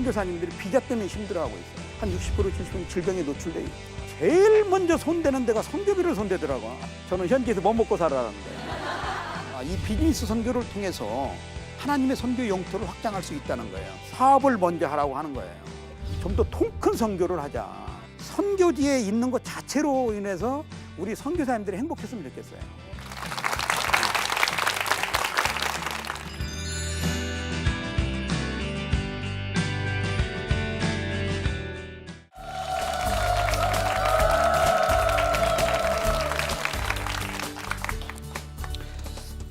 선교사님들이 비자 때문에 힘들어하고 있어요. 한 60% 70% 질병에 노출돼 있고 제일 먼저 손대는 데가 선교비를 손대더라고. 저는 현지에서 뭐 먹고 살아라는 거예요. 이 비즈니스 선교를 통해서 하나님의 선교 영토를 확장할 수 있다는 거예요. 사업을 먼저 하라고 하는 거예요. 좀 더 통 큰 선교를 하자. 선교지에 있는 것 자체로 인해서 우리 선교사님들이 행복했으면 좋겠어요.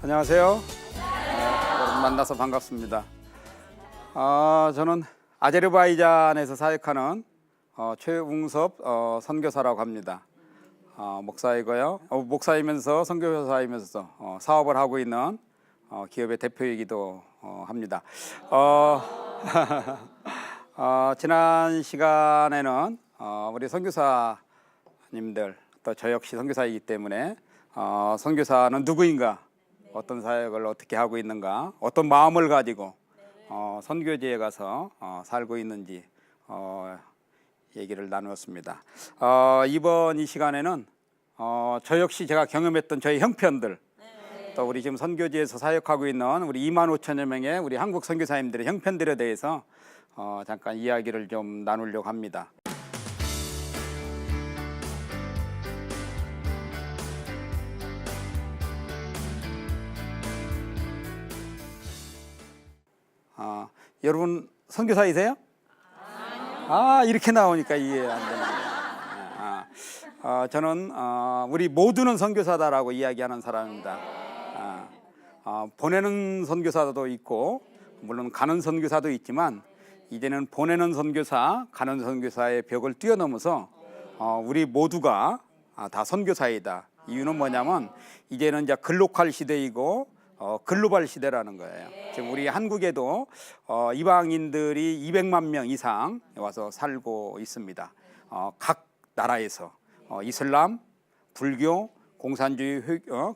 안녕하세요. 여러분 만나서 반갑습니다. 저는 아제르바이잔에서 사역하는 최웅섭 선교사라고 합니다. 목사이고요. 목사이면서 선교사이면서 사업을 하고 있는 기업의 대표이기도 합니다. 지난 시간에는 우리 선교사님들 또 저 역시 선교사이기 때문에 선교사는 누구인가, 어떤 사역을 어떻게 하고 있는가, 어떤 마음을 가지고 선교지에 가서 살고 있는지 얘기를 나누었습니다. 이번 이 시간에는 저 역시 제가 경험했던 저희 형편들, 또 우리 지금 선교지에서 사역하고 있는 우리 25,000여 명의 우리 한국 선교사님들의 형편들에 대해서 잠깐 이야기를 좀 나누려고 합니다. 여러분 선교사이세요? 이렇게 나오니까 이해 안 되네요. 저는 우리 모두는 선교사다라고 이야기하는 사람입니다. 보내는 선교사도 있고 물론 가는 선교사도 있지만 이제는 보내는 선교사, 가는 선교사의 벽을 뛰어넘어서 우리 모두가 다 선교사이다. 이유는 뭐냐면 이제는 이제 글로컬 시대이고 글로벌 시대라는 거예요. 지금 우리 한국에도 이방인들이 200만 명 이상 와서 살고 있습니다. 각 나라에서 이슬람, 불교, 공산주의,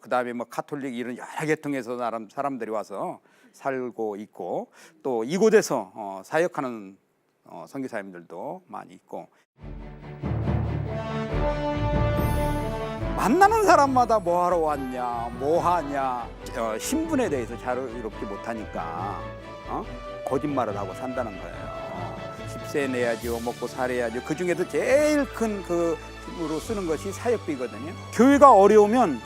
그다음에 뭐 카톨릭 이런 여러 계통에서 사람들이 와서 살고 있고 또 이곳에서 사역하는 선교사님들도 많이 있고. 만나는 사람마다 뭐 하러 왔냐, 뭐 하냐, 신분에 대해서 자유롭지 못하니까 거짓말을 하고 산다는 거예요. 10세 내야죠, 먹고 살아야죠. 그 중에도 제일 큰 그 힘으로 쓰는 것이 사역비거든요. 교회가 어려우면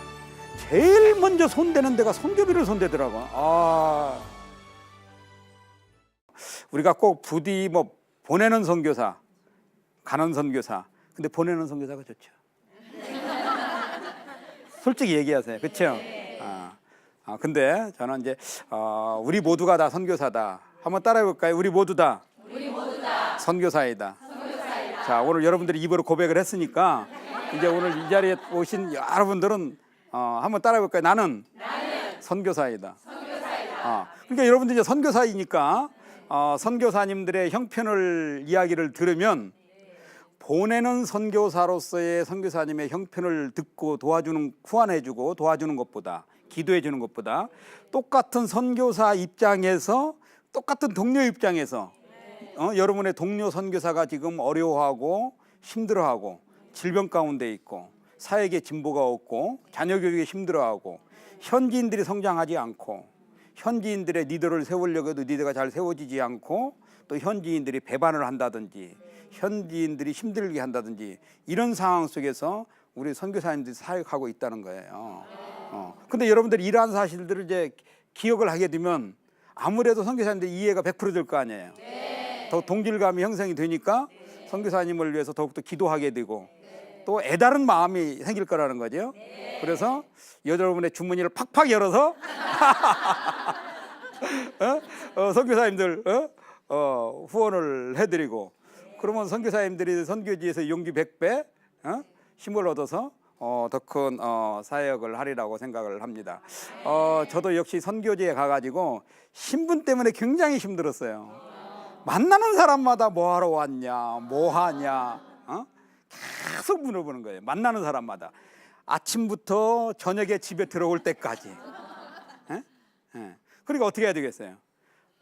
제일 먼저 손대는 데가 선교비를 손대더라고. 우리가 꼭 부디 뭐 보내는 선교사, 가는 선교사, 근데 보내는 선교사가 좋죠. 솔직히 얘기하세요. 그렇죠? 근데 저는 이제 우리 모두가 다 선교사다. 한번 따라해 볼까요? 우리 모두 다 선교사이다. 자, 오늘 여러분들이 입으로 고백을 했으니까 이제 오늘 이 자리에 오신 여러분들은 한번 따라해 볼까요? 나는 선교사이다. 그러니까 여러분들이 이제 선교사이니까 선교사님들의 형편을 이야기를 들으면 보내는 선교사로서의 선교사님의 형편을 듣고 후원해주고 도와주는 것보다, 기도해주는 것보다 똑같은 선교사 입장에서, 똑같은 동료 입장에서 여러분의 동료 선교사가 지금 어려워하고 힘들어하고 질병 가운데 있고 사역의 진보가 없고 자녀 교육에 힘들어하고 현지인들이 성장하지 않고 현지인들의 리더를 세우려고 해도 리더가 잘 세워지지 않고 또 현지인들이 배반을 한다든지 현지인들이 힘들게 한다든지 이런 상황 속에서 우리 선교사님들이 사역하고 있다는 거예요. 근데 여러분들이 이러한 사실들을 이제 기억을 하게 되면 아무래도 선교사님들 이해가 100% 될 거 아니에요. 더 동질감이 형성이 되니까 선교사님을 위해서 더욱더 기도하게 되고 또 애다른 마음이 생길 거라는 거죠. 그래서 여러분의 주머니를 팍팍 열어서 선교사님들 후원을 해드리고, 그러면 선교사님들이 선교지에서 용기 100배 힘을 얻어서 더 큰 사역을 하리라고 생각을 합니다. 저도 역시 선교지에 가가지고 신분 때문에 굉장히 힘들었어요. 만나는 사람마다 뭐 하러 왔냐, 뭐 하냐, 계속 물어보는 거예요. 만나는 사람마다 아침부터 저녁에 집에 들어올 때까지. 그러니까 어떻게 해야 되겠어요?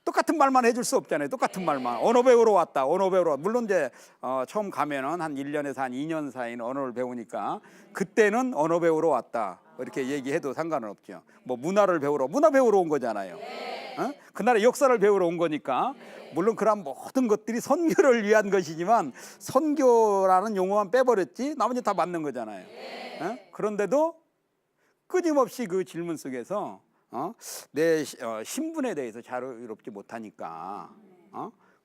똑같은 말만 해줄 수 없잖아요. 똑같은 말만. 언어 배우러 왔다. 언어 배우러 왔다. 물론 이제 처음 가면은 한 1년에서 한 2년 사이는 언어를 배우니까 그때는 언어 배우러 왔다. 이렇게 얘기해도 상관은 없죠. 뭐 문화 배우러 온 거잖아요. 어? 그 나라의 역사를 배우러 온 거니까. 물론 그런 모든 것들이 선교를 위한 것이지만 선교라는 용어만 빼버렸지 나머지 다 맞는 거잖아요. 어? 그런데도 끊임없이 그 질문 속에서 내 신분에 대해서 자유롭지 못하니까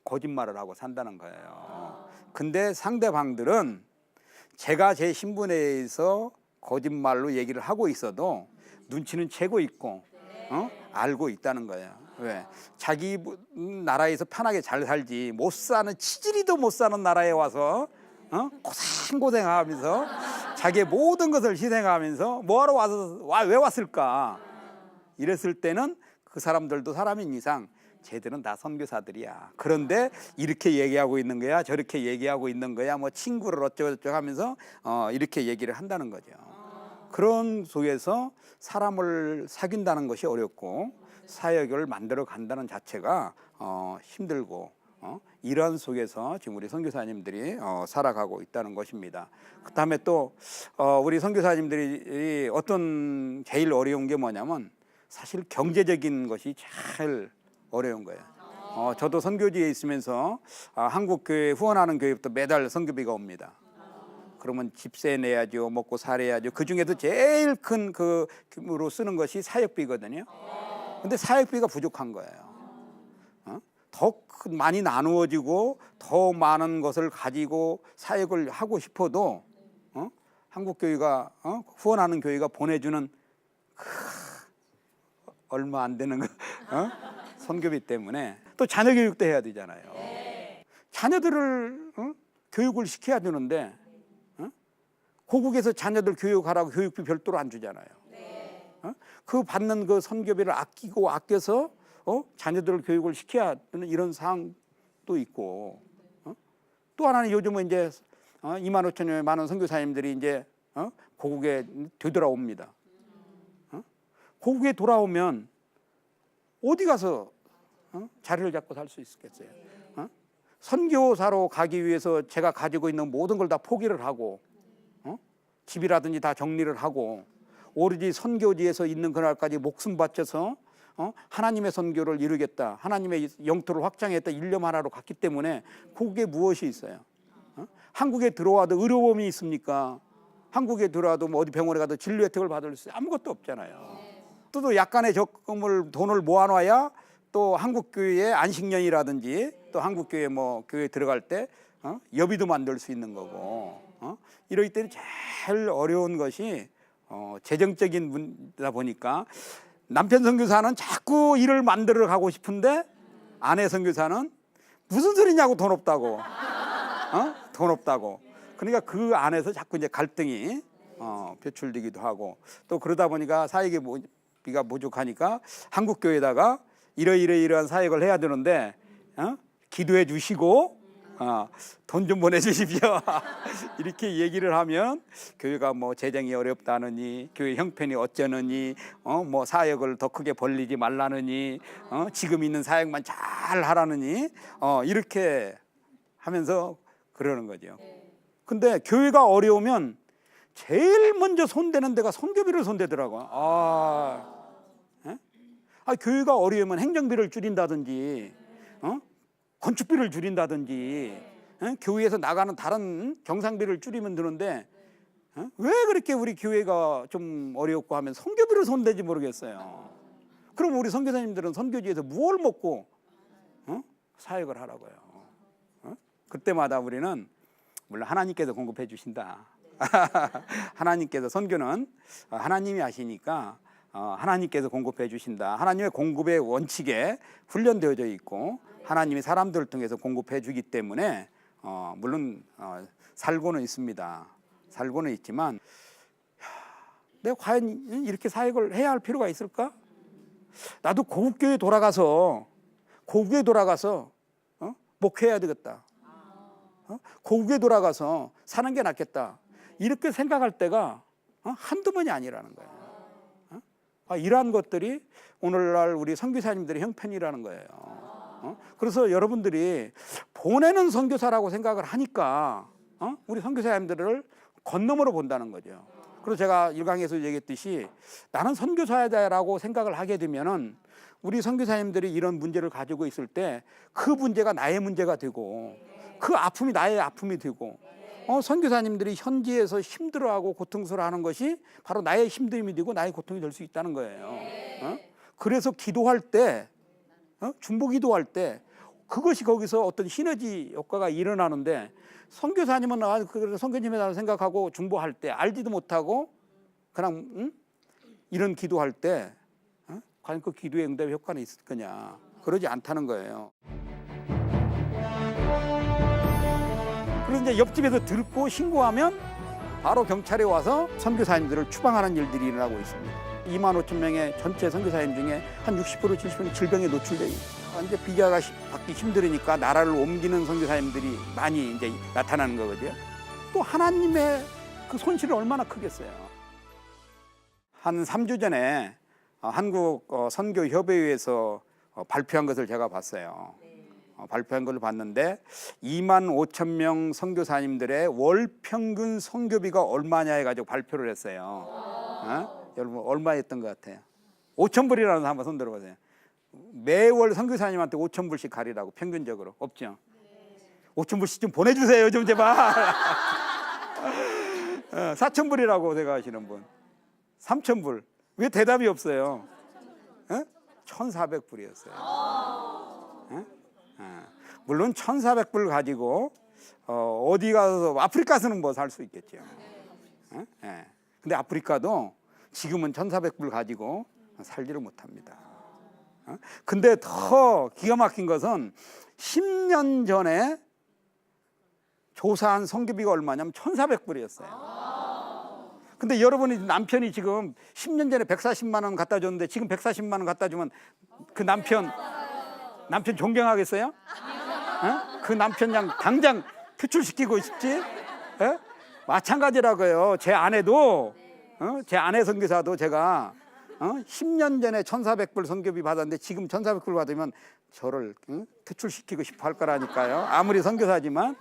거짓말을 하고 산다는 거예요. 근데 상대방들은 제가 제 신분에 대해서 거짓말로 얘기를 하고 있어도 눈치는 채고 있고 알고 있다는 거예요. 왜? 자기 나라에서 편하게 잘 살지 못 사는 치질이도 못 사는 나라에 와서 고생하면서 자기의 모든 것을 희생하면서 뭐하러 와서 왜 왔을까? 이랬을 때는 그 사람들도 사람인 이상 쟤들은 다 선교사들이야. 그런데 이렇게 얘기하고 있는 거야, 저렇게 얘기하고 있는 거야, 뭐 친구를 어쩌고저쩌고 하면서 이렇게 얘기를 한다는 거죠. 그런 속에서 사람을 사귄다는 것이 어렵고 사역을 만들어 간다는 자체가 힘들고 이런 속에서 지금 우리 선교사님들이 살아가고 있다는 것입니다. 그다음에 또 우리 선교사님들이 어떤 제일 어려운 게 뭐냐면 사실 경제적인 것이 제일 어려운 거예요. 저도 선교지에 있으면서 한국 교회 후원하는 교회부터 매달 선교비가 옵니다. 그러면 집세 내야죠, 먹고 살아야죠. 그 중에도 제일 큰 그 규모로 쓰는 것이 사역비거든요. 근데 사역비가 부족한 거예요. 더 많이 나누어지고 더 많은 것을 가지고 사역을 하고 싶어도 한국 교회가 후원하는 교회가 보내주는 얼마 안 되는 거 선교비 때문에 또 자녀 교육도 해야 되잖아요. 자녀들을 교육을 시켜야 되는데 고국에서 자녀들 교육하라고 교육비 별도로 안 주잖아요. 그 받는 그 선교비를 아껴서 자녀들 교육을 시켜야 되는 이런 상황도 있고 또 하나는 요즘은 이제 2만 5천여 많은 선교사님들이 이제 고국에 되돌아옵니다. 고국에 돌아오면 어디 가서 자리를 잡고 살 수 있겠어요? 선교사로 가기 위해서 제가 가지고 있는 모든 걸 다 포기를 하고 집이라든지 다 정리를 하고 오로지 선교지에서 있는 그날까지 목숨 바쳐서 하나님의 선교를 이루겠다, 하나님의 영토를 확장했다 일념 하나로 갔기 때문에 고국에 무엇이 있어요? 한국에 들어와도 의료보험이 있습니까? 한국에 들어와도 뭐 어디 병원에 가도 진료 혜택을 받을 수 아무것도 없잖아요. 또 약간의 적금을 돈을 모아놔야 또 한국교회의 안식년이라든지 또 한국교회 뭐 교회 들어갈 때 여비도 만들 수 있는 거고 이럴 때는 제일 어려운 것이 재정적인 문제다 보니까 남편 선교사는 자꾸 일을 만들어 가고 싶은데 아내 선교사는 무슨 소리냐고 돈 없다고 돈 없다고. 그러니까 그 안에서 자꾸 이제 갈등이 표출되기도 하고 또 그러다 보니까 사역의 비가 부족하니까 한국 교회에다가 이러이러한 사역을 해야 되는데 기도해 주시고 돈 좀 보내주십시오. 이렇게 얘기를 하면 교회가 뭐 재정이 어렵다느니 교회 형편이 어쩌느니 뭐 사역을 더 크게 벌리지 말라느니 지금 있는 사역만 잘 하라느니 이렇게 하면서 그러는 거죠. 근데 교회가 어려우면 제일 먼저 손대는 데가 선교비를 손대더라고요. 교회가 어려우면 행정비를 줄인다든지 건축비를 줄인다든지 교회에서 나가는 다른 경상비를 줄이면 되는데 왜 그렇게 우리 교회가 좀 어렵고 하면 선교비를 손대지 모르겠어요. 그럼 우리 선교사님들은 선교지에서 무엇을 먹고 사역을 하라고요. 그때마다 우리는 물론 하나님께서 공급해 주신다. 하나님께서 선교는 하나님이 하시니까 하나님께서 공급해 주신다. 하나님의 공급의 원칙에 훈련되어져 있고 하나님이 사람들을 통해서 공급해 주기 때문에 물론 살고는 있습니다. 살고는 있지만 내가 과연 이렇게 사역을 해야 할 필요가 있을까? 나도 고국교회에 돌아가서 목회해야 되겠다. 고국에 돌아가서 사는 게 낫겠다. 이렇게 생각할 때가 한두 번이 아니라는 거예요. 이러한 것들이 오늘날 우리 선교사님들의 형편이라는 거예요. 그래서 여러분들이 보내는 선교사라고 생각을 하니까 우리 선교사님들을 건너머로 본다는 거죠. 그래서 제가 1강에서 얘기했듯이 나는 선교사야라고 생각을 하게 되면은 우리 선교사님들이 이런 문제를 가지고 있을 때 그 문제가 나의 문제가 되고 그 아픔이 나의 아픔이 되고 선교사님들이 현지에서 힘들어하고 고통스러워하는 것이 바로 나의 힘듦이 되고 나의 고통이 될 수 있다는 거예요. 그래서 기도할 때 중보 기도할 때 그것이 거기서 어떤 시너지 효과가 일어나는데 선교사님은 선교님이라고 생각하고 중보할 때 알지도 못하고 그냥 이런 기도할 때 과연 그 기도의 응답의 효과는 있을 거냐? 그러지 않다는 거예요. 그래서 이제 옆집에서 듣고 신고하면 바로 경찰에 와서 선교사님들을 추방하는 일들이 일어나고 있습니다. 2만 5천 명의 전체 선교사님 중에 한 60% 70%는 질병에 노출되어 있어요. 이제 비자가 받기 힘들으니까 나라를 옮기는 선교사님들이 많이 이제 나타나는 거거든요. 또 하나님의 그 손실은 얼마나 크겠어요. 한 3주 전에 한국 선교협의회에서 발표한 것을 제가 봤어요. 발표한 걸 봤는데 2만 5천 명 선교사님들의 월 평균 선교비가 얼마냐 해가지고 발표를 했어요. 여러분 얼마였던 것 같아요? 5천 불이라는 거 한번 손 들어보세요. 매월 선교사님한테 5천 불씩 가리라고 평균적으로. 없죠? 5천 불씩 좀 보내주세요 좀 제발. 4천 불이라고 생각하시는 분. 3천 불. 왜 대답이 없어요? 1,400불이었어요. 물론 1,400불 가지고 어디 가서 아프리카에서는 뭐 살 수 있겠죠. 근데 아프리카도 지금은 1,400불 가지고 살지를 못합니다. 근데 더 기가 막힌 것은 10년 전에 조사한 선교비가 얼마냐면 1,400불이었어요. 근데 여러분이 남편이 지금 10년 전에 140만 원 갖다 줬는데 지금 140만 원 갖다 주면 그 남편 존경하겠어요? 그 남편 그냥 당장 퇴출시키고 싶지? 마찬가지라고요. 제 아내도 제 아내 선교사도 제가 10년 전에 1,400불 선교비 받았는데 지금 1,400불 받으면 저를 퇴출시키고 싶어 할 거라니까요. 아무리 선교사지만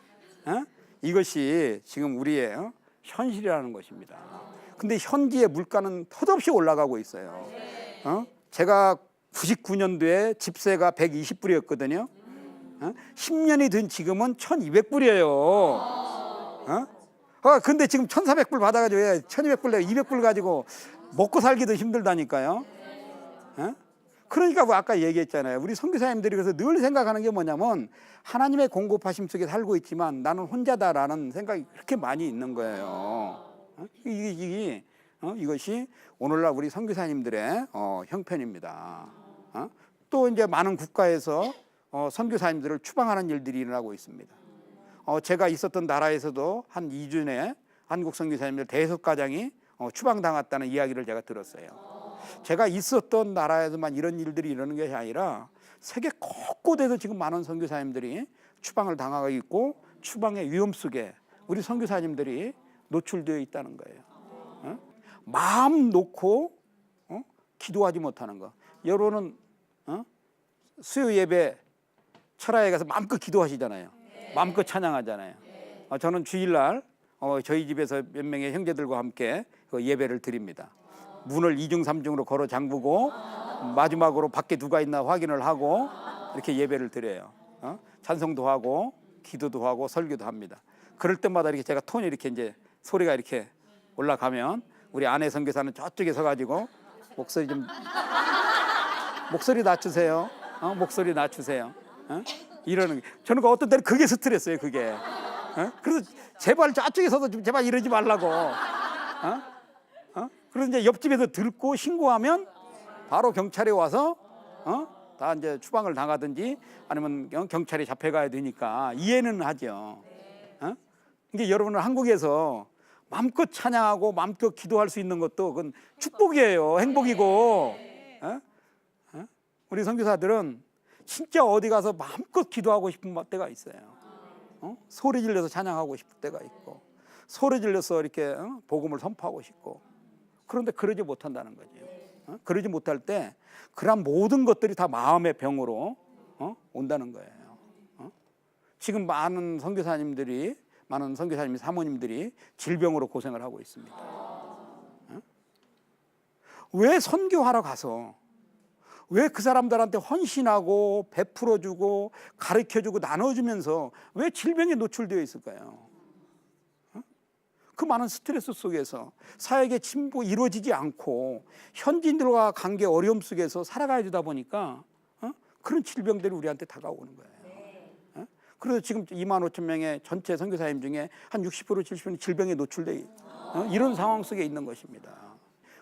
이것이 지금 우리의 현실이라는 것입니다. 근데 현지의 물가는 턱없이 올라가고 있어요. 제가 99년도에 집세가 120불이었거든요. 10년이 된 지금은 1,200불이에요. 근데 지금 1,400불 받아가지고 1,200불 내고 200불 가지고 먹고 살기도 힘들다니까요. 그러니까 뭐 아까 얘기했잖아요. 우리 선교사님들이 그래서 늘 생각하는 게 뭐냐면 하나님의 공급하심 속에 살고 있지만 나는 혼자다라는 생각이 그렇게 많이 있는 거예요. 이것이 오늘날 우리 선교사님들의 형편입니다. 또 이제 많은 국가에서 선교사님들을 추방하는 일들이 일어나고 있습니다. 제가 있었던 나라에서도 한 2주 전에 한국 선교사님들 5가장이 추방당했다는 이야기를 제가 들었어요. 제가 있었던 나라에서만 이런 일들이 일어나는 것이 아니라 세계 곳곳에서 지금 많은 선교사님들이 추방을 당하고 있고 추방의 위험 속에 우리 선교사님들이 노출되어 있다는 거예요. 마음 놓고 기도하지 못하는 거. 여러분은 수요 예배 철야에 가서 마음껏 기도하시잖아요. 마음껏 찬양하잖아요. 저는 주일날 저희 집에서 몇 명의 형제들과 함께 예배를 드립니다. 문을 2중 3중으로 걸어 잠그고 마지막으로 밖에 누가 있나 확인을 하고 이렇게 예배를 드려요. 찬송도 하고 기도도 하고 설교도 합니다. 그럴 때마다 이렇게 제가 톤이 이렇게 이제 소리가 이렇게 올라가면 우리 아내 선교사는 저쪽에 서가지고 목소리 낮추세요. 목소리 낮추세요. 이러는 저는 어떤 때는 그게 스트레스예요. 그게. 그래서 제발 저쪽에서도 좀 제발 이러지 말라고. 그래서 이제 옆집에서 듣고 신고하면 바로 경찰에 와서 다 이제 추방을 당하든지 아니면 경찰에 잡혀가야 되니까 이해는 하죠. 근데 여러분은 한국에서 마음껏 찬양하고 마음껏 기도할 수 있는 것도 그건 축복이에요. 행복이고. 우리 선교사들은 진짜 어디 가서 마음껏 기도하고 싶은 때가 있어요. 소리 질러서 찬양하고 싶을 때가 있고 소리 질러서 이렇게 복음을 선포하고 싶고 그런데 그러지 못한다는 거죠. 그러지 못할 때 그런 모든 것들이 다 마음의 병으로 온다는 거예요. 지금 많은 선교사님들이 사모님들이 질병으로 고생을 하고 있습니다. 왜 선교하러 가서 왜 그 사람들한테 헌신하고 베풀어주고 가르쳐주고 나눠주면서 왜 질병에 노출되어 있을까요? 그 많은 스트레스 속에서 사역의 침보 이루어지지 않고 현지인들과 관계 어려움 속에서 살아가야 되다 보니까 그런 질병들이 우리한테 다가오는 거예요. 그래서 지금 2만 5천 명의 전체 선교사님 중에 한 60% 70%는 질병에 노출돼 이런 상황 속에 있는 것입니다.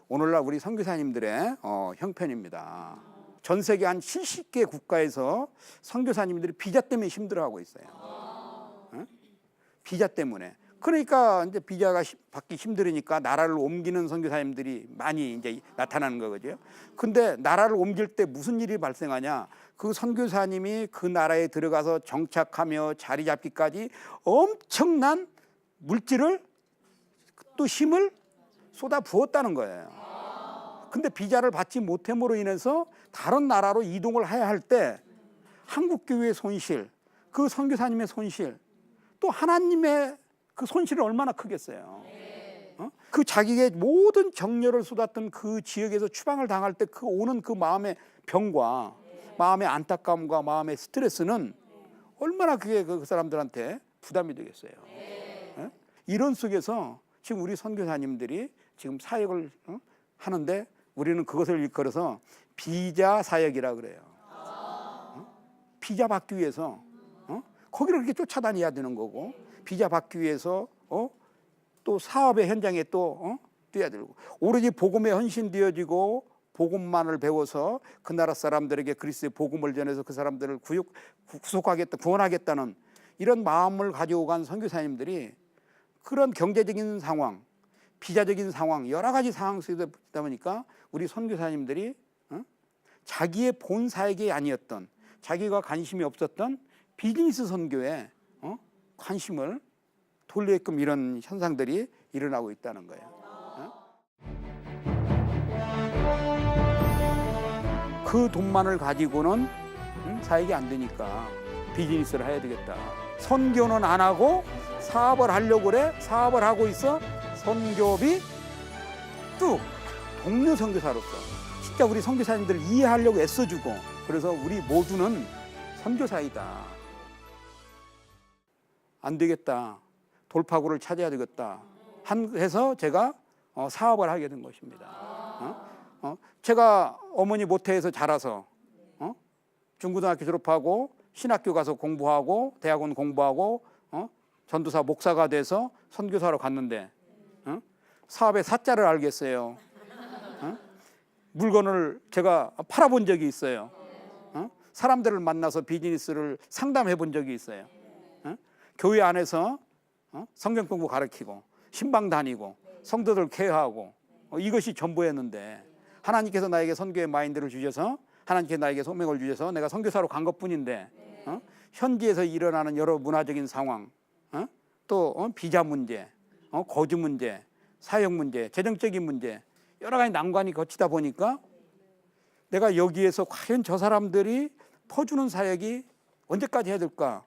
오늘날 우리 선교사님들의 형편입니다. 전 세계 한 70개 국가에서 선교사님들이 비자 때문에 힘들어하고 있어요. 비자 때문에. 그러니까 이제 비자가 받기 힘들으니까 나라를 옮기는 선교사님들이 많이 이제 나타나는 거거든요. 근데 나라를 옮길 때 무슨 일이 발생하냐? 그 선교사님이 그 나라에 들어가서 정착하며 자리 잡기까지 엄청난 물질을 또 힘을 쏟아 부었다는 거예요. 근데 비자를 받지 못함으로 인해서 다른 나라로 이동을 해야 할 때 한국 교회의 손실, 그 선교사님의 손실, 또 하나님의 그 손실은 얼마나 크겠어요. 그 자기의 모든 정열을 쏟았던 그 지역에서 추방을 당할 때 그 오는 그 마음의 병과 마음의 안타까움과 마음의 스트레스는 얼마나 그게 그 사람들한테 부담이 되겠어요. 이런 속에서 지금 우리 선교사님들이 지금 사역을 하는데 우리는 그것을 일컬어서 비자 사역이라 그래요. 비자 받기 위해서 거기를 그렇게 쫓아다녀야 되는 거고, 비자 받기 위해서 또 사업의 현장에 또 뛰어야 되고, 오로지 복음에 헌신되어지고 복음만을 배워서 그 나라 사람들에게 그리스도의 복음을 전해서 그 사람들을 구속하겠다, 구원하겠다는 이런 마음을 가지고 간 선교사님들이 그런 경제적인 상황, 비자적인 상황, 여러 가지 상황 속에 있다 보니까 우리 선교사님들이 자기의 본 사역이 아니었던, 자기가 관심이 없었던 비즈니스 선교에 관심을 돌리게끔 이런 현상들이 일어나고 있다는 거예요. 그 돈만을 가지고는 사역이 안 되니까 비즈니스를 해야 되겠다. 선교는 안 하고 사업을 하려고 그래. 사업을 하고 있어. 선교비 뚝. 동료 선교사로서 진짜 우리 선교사님들을 이해하려고 애써주고, 그래서 우리 모두는 선교사이다. 안 되겠다. 돌파구를 찾아야 되겠다. 해서 제가 사업을 하게 된 것입니다. 제가 어머니 모태에서 자라서 중고등학교 졸업하고 신학교 가서 공부하고 대학원 공부하고 전도사 목사가 돼서 선교사로 갔는데 사업의 사자를 알겠어요. 물건을 제가 팔아본 적이 있어요. 사람들을 만나서 비즈니스를 상담해 본 적이 있어요. 교회 안에서 성경 공부 가르치고 신방 다니고 성도들 케어하고 이것이 전부였는데, 하나님께서 나에게 선교의 마인드를 주셔서, 하나님께서 나에게 소명을 주셔서 내가 선교사로 간 것뿐인데 현지에서 일어나는 여러 문화적인 상황, 또 비자 문제, 거주 문제, 사역 문제, 재정적인 문제, 여러 가지 난관이 거치다 보니까 내가 여기에서 과연 저 사람들이 퍼주는 사역이 언제까지 해야 될까?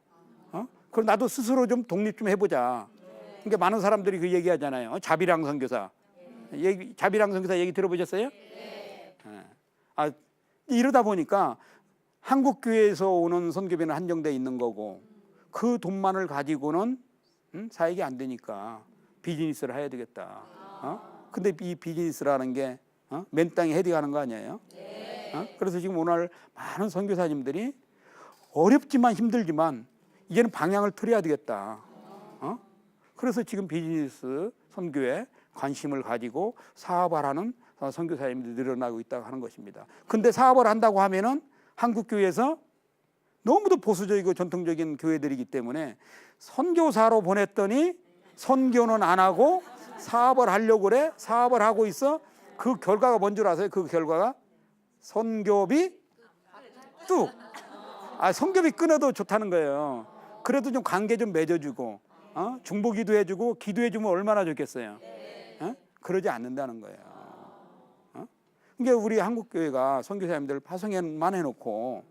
그럼 나도 스스로 좀 독립 좀 해보자. 그러니까 많은 사람들이 그 얘기하잖아요. 자비랑 선교사. 자비랑 선교사 얘기 들어보셨어요? 이러다 보니까 한국 교회에서 오는 선교비는 한정돼 있는 거고, 그 돈만을 가지고는 사역이 안 되니까 비즈니스를 해야 되겠다. 근데 이 비즈니스라는 게 맨 땅에 헤딩하는 거 아니에요? 그래서 지금 오늘 많은 선교사님들이 어렵지만 힘들지만 이제는 방향을 틀어야 되겠다. 그래서 지금 비즈니스 선교에 관심을 가지고 사업을 하는 선교사님들이 늘어나고 있다고 하는 것입니다. 근데 사업을 한다고 하면은 한국 교회에서 너무도 보수적이고 전통적인 교회들이기 때문에 선교사로 보냈더니 선교는 안 하고 사업을 하려고 그래. 사업을 하고 있어. 그 결과가 뭔 줄 아세요? 그 결과가 선교비 뚝. 선교비 끊어도 좋다는 거예요. 그래도 좀 관계 좀 맺어주고 중보기도 해주고 기도해주면 얼마나 좋겠어요. 그러지 않는다는 거예요. 그러니까 우리 한국교회가 선교사님들 파송만 해놓고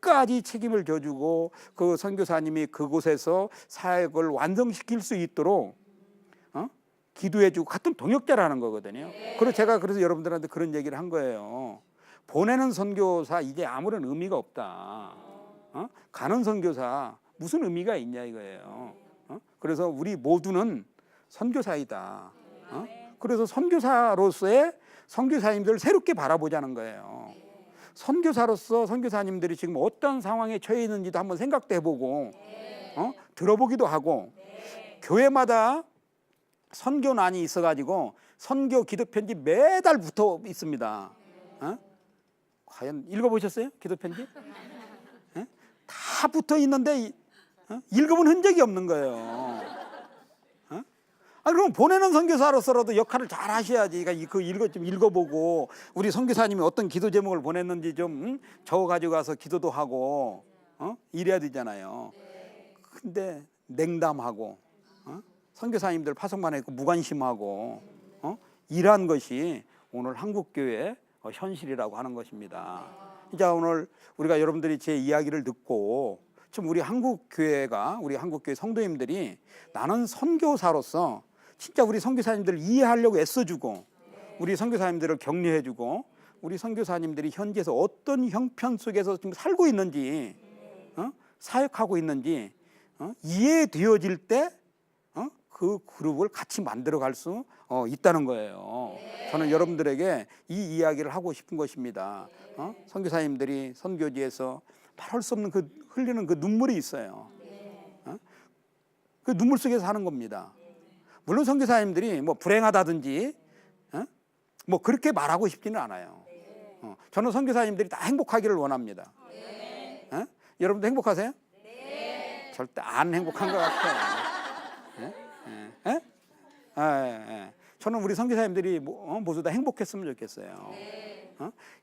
끝까지 책임을 져주고 그 선교사님이 그곳에서 사역을 완성시킬 수 있도록 기도해주고 같은 동역자라는 거거든요. 그래서 여러분들한테 그런 얘기를 한 거예요. 보내는 선교사 이제 아무런 의미가 없다. 가는 선교사 무슨 의미가 있냐 이거예요. 그래서 우리 모두는 선교사이다. 그래서 선교사로서의 선교사님들을 새롭게 바라보자는 거예요. 선교사로서 선교사님들이 지금 어떤 상황에 처해 있는지도 한번 생각도 해보고 들어보기도 하고 교회마다 선교난이 있어가지고 선교 기도 편지 매달 붙어 있습니다. 과연 읽어보셨어요? 기도 편지? 다 붙어 있는데 읽어본 흔적이 없는 거예요. 그럼 보내는 선교사로서라도 역할을 잘 하셔야지. 그러니까 좀 읽어보고 우리 선교사님이 어떤 기도 제목을 보냈는지 좀 적어 가지고 가서 기도도 하고 이래야 되잖아요. 근데 냉담하고 선교사님들 파송만 했고 무관심하고 이러한 것이 오늘 한국교회 현실이라고 하는 것입니다. 이제 오늘 우리가 여러분들이 제 이야기를 듣고 좀 우리 한국교회 성도님들이 나는 선교사로서 진짜 우리 선교사님들을 이해하려고 애써주고 우리 선교사님들을 격려해주고 우리 선교사님들이 현지에서 어떤 형편 속에서 지금 살고 있는지 사역하고 있는지 이해되어질 때 그 그룹을 같이 만들어갈 수 있다는 거예요. 저는 여러분들에게 이 이야기를 하고 싶은 것입니다. 선교사님들이 선교지에서 말할 수 없는 흘리는 그 눈물이 있어요. 그 눈물 속에서 사는 겁니다. 물론 선교사님들이 뭐 불행하다든지 뭐 그렇게 말하고 싶지는 않아요. 저는 선교사님들이 다 행복하기를 원합니다. 여러분도 행복하세요? 절대 안 행복한 것 같아요. 저는 우리 선교사님들이 모두 다 행복했으면 좋겠어요.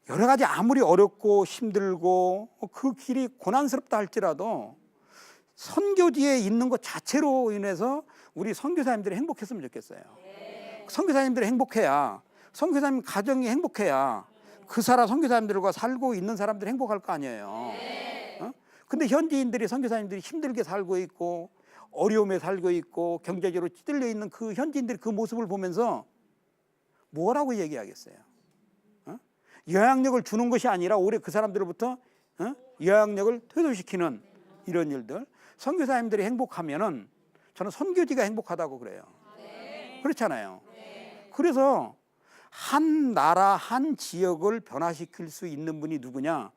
여러 가지 아무리 어렵고 힘들고 그 길이 고난스럽다 할지라도 선교지에 있는 것 자체로 인해서 우리 선교사님들이 행복했으면 좋겠어요. 선교사님들이 행복해야, 선교사님 가정이 행복해야 그 사람 선교사님들과 살고 있는 사람들이 행복할 거 아니에요. 근데 현지인들이 선교사님들이 힘들게 살고 있고 어려움에 살고 있고 경제적으로 찌들려 있는 그 현지인들이 그 모습을 보면서 뭐라고 얘기하겠어요? 영향력을 주는 것이 아니라 오히려 그 사람들로부터 영향력을 퇴소시키는 이런 일들. 선교사님들이 행복하면은 저는 선교지가 행복하다고 그래요. 그렇잖아요. 그래서 한 나라 한 지역을 변화시킬 수 있는 분이 누구냐?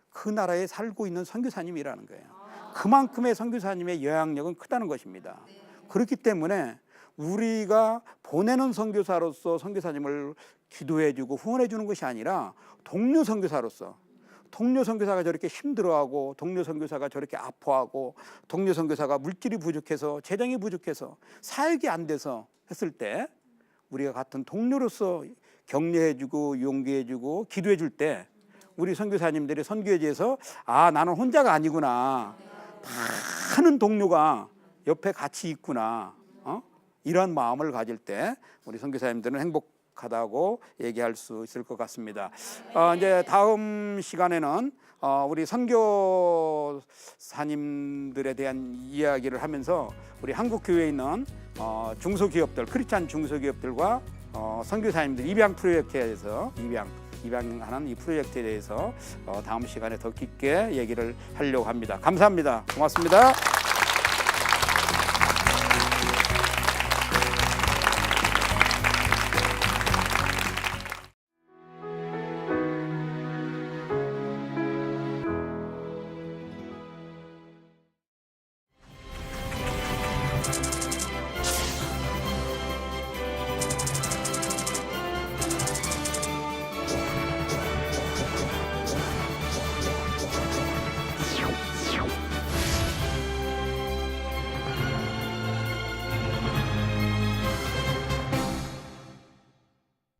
그 나라에 살고 있는 선교사님이라는 거예요. 그만큼의 선교사님의 영향력은 크다는 것입니다. 그렇기 때문에 우리가 보내는 선교사로서 선교사님을 기도해주고 후원해주는 것이 아니라 동료 선교사로서, 동료 선교사가 저렇게 힘들어하고 동료 선교사가 저렇게 아파하고 동료 선교사가 물질이 부족해서 재정이 부족해서 사역이 안 돼서 했을 때 우리가 같은 동료로서 격려해주고 용기해주고 기도해줄 때 우리 선교사님들이 선교지에서 나는 혼자가 아니구나, 많은 동료가 옆에 같이 있구나, 이런 마음을 가질 때 우리 선교사님들은 행복하다고 얘기할 수 있을 것 같습니다. 이제 다음 시간에는 우리 선교사님들에 대한 이야기를 하면서 우리 한국 교회에 있는 중소기업들, 크리스찬 중소기업들과 선교사님들 입양 프로젝트에 대해서 입양하는 이 프로젝트에 대해서 다음 시간에 더 깊게 얘기를 하려고 합니다. 감사합니다. 고맙습니다.